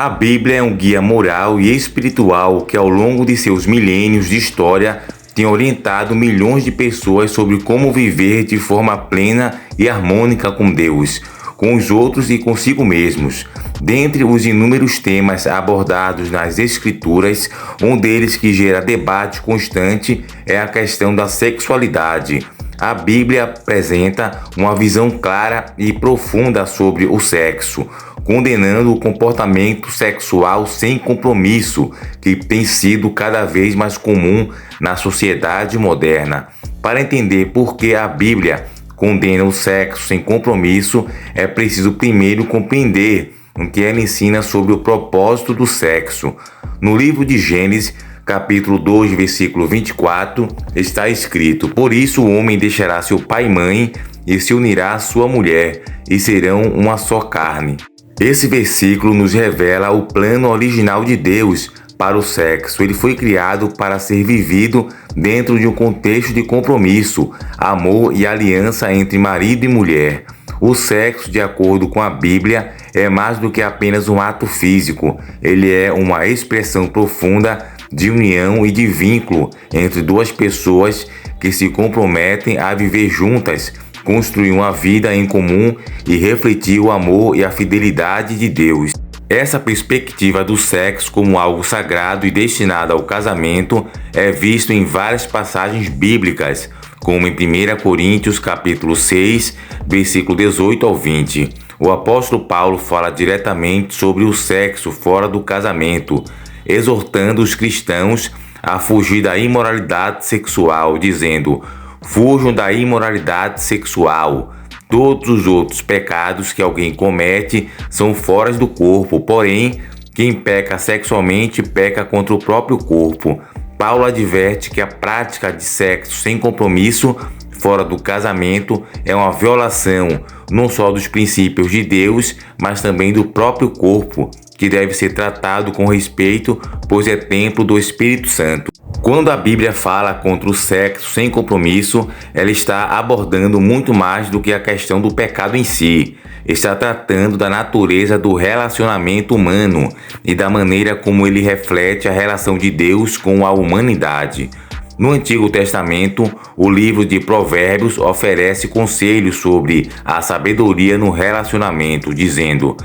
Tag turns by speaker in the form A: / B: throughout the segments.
A: A Bíblia é um guia moral e espiritual que, ao longo de seus milênios de história, tem orientado milhões de pessoas sobre como viver de forma plena e harmônica com Deus, com os outros e consigo mesmos. Dentre os inúmeros temas abordados nas Escrituras, um deles que gera debate constante é a questão da sexualidade. A Bíblia apresenta uma visão clara e profunda sobre o sexo, condenando o comportamento sexual sem compromisso, que tem sido cada vez mais comum na sociedade moderna. Para entender por que a Bíblia condena o sexo sem compromisso, é preciso primeiro compreender o que ela ensina sobre o propósito do sexo. No livro de Gênesis, capítulo 2, versículo 24, está escrito: "Por isso o homem deixará seu pai e mãe e se unirá à sua mulher, e serão uma só carne." Esse versículo nos revela o plano original de Deus para o sexo. Ele foi criado para ser vivido dentro de um contexto de compromisso, amor e aliança entre marido e mulher. O sexo, de acordo com a Bíblia, é mais do que apenas um ato físico. Ele é uma expressão profunda de união e de vínculo entre duas pessoas que se comprometem a viver juntas, construir uma vida em comum e refletir o amor e a fidelidade de Deus. Essa perspectiva do sexo como algo sagrado e destinado ao casamento é visto em várias passagens bíblicas, como em 1 Coríntios capítulo 6, versículo 18 ao 20. O apóstolo Paulo fala diretamente sobre o sexo fora do casamento, exortando os cristãos a fugir da imoralidade sexual, dizendo: "Fujam da imoralidade sexual. Todos os outros pecados que alguém comete são fora do corpo, porém, quem peca sexualmente peca contra o próprio corpo." Paulo adverte que a prática de sexo sem compromisso fora do casamento é uma violação não só dos princípios de Deus, mas também do próprio corpo, que deve ser tratado com respeito, pois é templo do Espírito Santo. Quando a Bíblia fala contra o sexo sem compromisso, ela está abordando muito mais do que a questão do pecado em si. Está tratando da natureza do relacionamento humano e da maneira como ele reflete a relação de Deus com a humanidade. No Antigo Testamento, o livro de Provérbios oferece conselhos sobre a sabedoria no relacionamento, dizendo: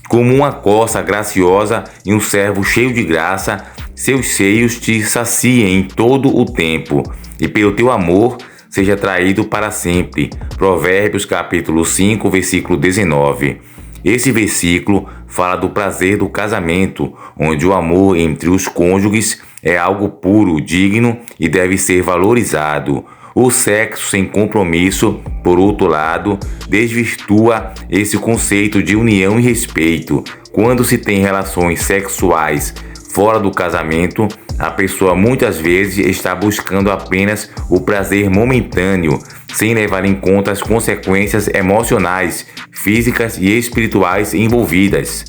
A: "Como uma coça graciosa e um servo cheio de graça, seus seios te saciem todo o tempo, e pelo teu amor seja traído para sempre." Provérbios capítulo 5, versículo 19. Esse versículo fala do prazer do casamento, onde o amor entre os cônjuges é algo puro, digno e deve ser valorizado. O sexo sem compromisso, por outro lado, desvirtua esse conceito de união e respeito. Quando se tem relações sexuais fora do casamento, a pessoa muitas vezes está buscando apenas o prazer momentâneo, sem levar em conta as consequências emocionais, físicas e espirituais envolvidas.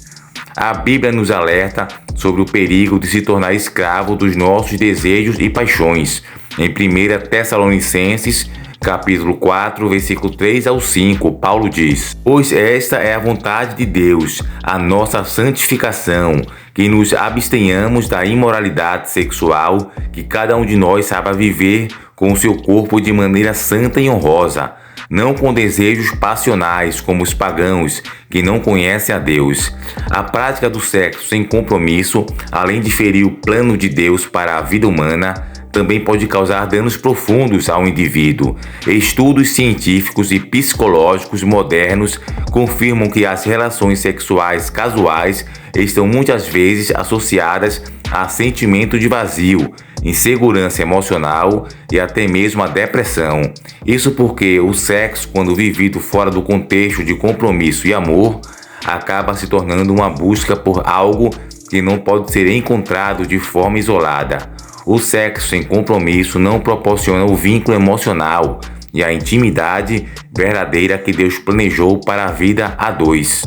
A: A Bíblia nos alerta sobre o perigo de se tornar escravo dos nossos desejos e paixões. Em 1 Tessalonicenses, capítulo 4, versículo 3 ao 5, Paulo diz: "Pois esta é a vontade de Deus, a nossa santificação, que nos abstenhamos da imoralidade sexual, que cada um de nós saiba viver com o seu corpo de maneira santa e honrosa, não com desejos passionais como os pagãos que não conhecem a Deus." A prática do sexo sem compromisso, além de ferir o plano de Deus para a vida humana, também pode causar danos profundos ao indivíduo. Estudos científicos e psicológicos modernos confirmam que as relações sexuais casuais estão muitas vezes associadas a sentimento de vazio, insegurança emocional e até mesmo a depressão. Isso porque o sexo, quando vivido fora do contexto de compromisso e amor, acaba se tornando uma busca por algo que não pode ser encontrado de forma isolada. O sexo sem compromisso não proporciona o vínculo emocional e a intimidade verdadeira que Deus planejou para a vida a dois.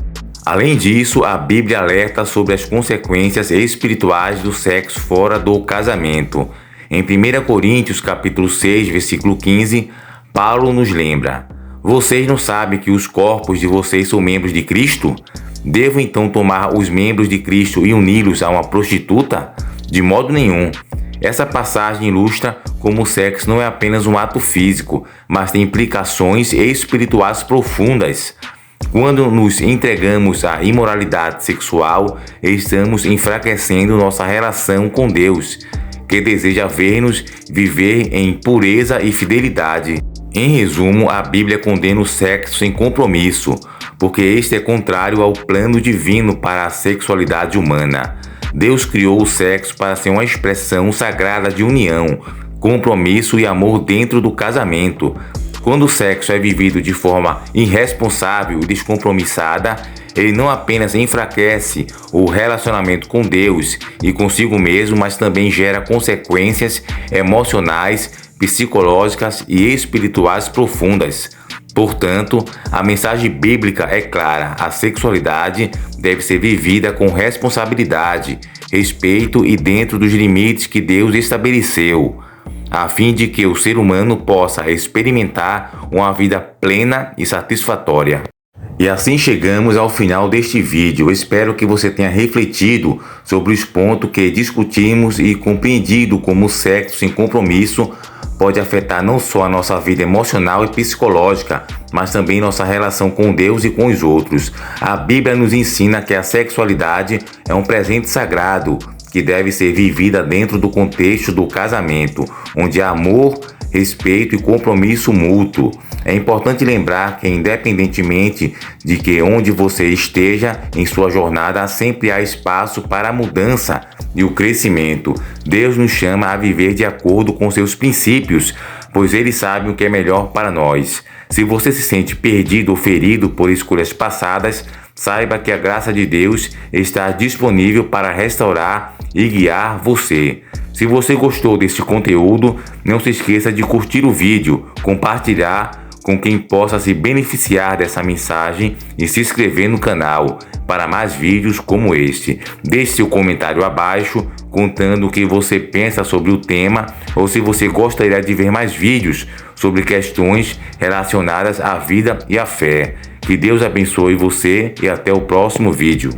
A: Além disso, a Bíblia alerta sobre as consequências espirituais do sexo fora do casamento. Em 1 Coríntios capítulo 6, versículo 15, Paulo nos lembra: "Vocês não sabem que os corpos de vocês são membros de Cristo? Devo então tomar os membros de Cristo e uni-los a uma prostituta? De modo nenhum. Essa passagem ilustra como o sexo não é apenas um ato físico, mas tem implicações espirituais profundas. Quando nos entregamos à imoralidade sexual, estamos enfraquecendo nossa relação com Deus, que deseja ver-nos viver em pureza e fidelidade. Em resumo, a Bíblia condena o sexo sem compromisso, porque este é contrário ao plano divino para a sexualidade humana. Deus criou o sexo para ser uma expressão sagrada de união, compromisso e amor dentro do casamento. Quando o sexo é vivido de forma irresponsável e descompromissada, ele não apenas enfraquece o relacionamento com Deus e consigo mesmo, mas também gera consequências emocionais, psicológicas e espirituais profundas. Portanto, a mensagem bíblica é clara: a sexualidade deve ser vivida com responsabilidade, respeito e dentro dos limites que Deus estabeleceu, a fim de que o ser humano possa experimentar uma vida plena e satisfatória. E assim chegamos ao final deste vídeo. Espero que você tenha refletido sobre os pontos que discutimos e compreendido como o sexo sem compromisso pode afetar não só a nossa vida emocional e psicológica, mas também nossa relação com Deus e com os outros. A Bíblia nos ensina que a sexualidade é um presente sagrado que deve ser vivida dentro do contexto do casamento, onde há amor, respeito e compromisso mútuo. É importante lembrar que, independentemente de que onde você esteja em sua jornada, sempre há espaço para a mudança e o crescimento. Deus nos chama a viver de acordo com seus princípios, pois Ele sabe o que é melhor para nós. Se você se sente perdido ou ferido por escolhas passadas, saiba que a graça de Deus está disponível para restaurar e guiar você. Se você gostou deste conteúdo, não se esqueça de curtir o vídeo, compartilhar com quem possa se beneficiar dessa mensagem e se inscrever no canal para mais vídeos como este. Deixe seu comentário abaixo contando o que você pensa sobre o tema ou se você gostaria de ver mais vídeos sobre questões relacionadas à vida e à fé. Que Deus abençoe você e até o próximo vídeo.